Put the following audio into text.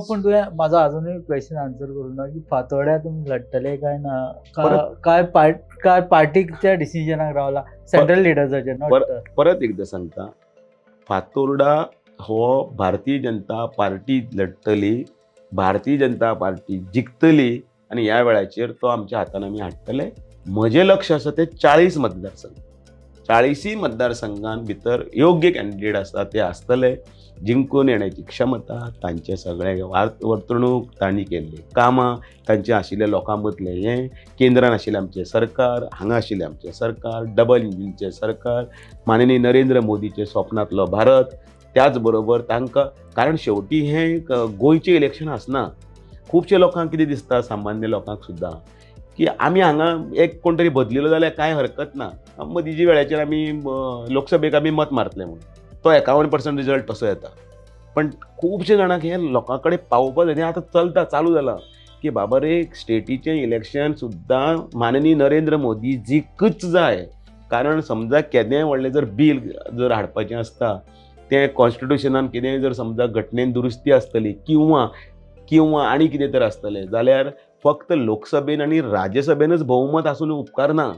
पण तुवें माझा अजूनही क्वेश्चन आन्सर करूना की फातोड्या तुम्ही लढतले काय ना परत काय पार्टीच्या डिसिजनाक रावला प- सेंट्रल लिडर्साचे पर नॉट परत एकदा सांगता, फातोर्डा हो भारतीय जनता पार्टी लढतली, भारतीय जनता पार्टी जिखतली आणि ह्या वेळाचेर तो आमच्या हातान आमी हाडटले. म्हजें लक्ष आसा ते 40 मतदारसंघ. 40 मतदारसंघान भितर योग्य कॅन्डिडेट आसा ते आसतले, जिंकून येण्याची क्षमता, तांचे सगळे वर्तणूक, तांणी केल्ली कामां, तांचे आशिल्ले लोकां मदलें हें, केंद्रान आशिल्लें आमचें सरकार, हांगा आशिल्लें आमचें सरकार, डबल इंजिनचें सरकार, माननीय नरेंद्र मोदीचे स्वप्नांतलो भारत. त्याच बरोबर तांकां, कारण शेवटी हें गोंयचें इलेक्शन आसना. खुबशे लोकांक कितें दिसता, सामान्य लोकांक सुद्दां, की आमी हांगा एक कोण तरी बदलिलो जाल्यार कांय हरकत ना. मदींच्या वेळाचेर आमी लोकसभेक आमी मत मारतले म्हणून तो 51% रिजल्ट तसो येता. पण खुबशे जाणांक हें लोकां कडेन पावोवपा जाय. आतां चलता, चालू जालां की बाबा रे, स्टेटीचें इलेक्शन सुद्दां माननीय नरेंद्र मोदी जिखूच जाय. कारण समजा केदेंय व्हडलें जर बील जर हाडपाचें आसता, तें कॉन्स्टिट्युशनान कितेंय जर समजा घटनेन दुरुस्ती आसतली किंवा आनी कितें तर आसतलें जाल्यार फक्त लोकसभेन आनी राज्यसभेनच भोवमत आसून उपकारना.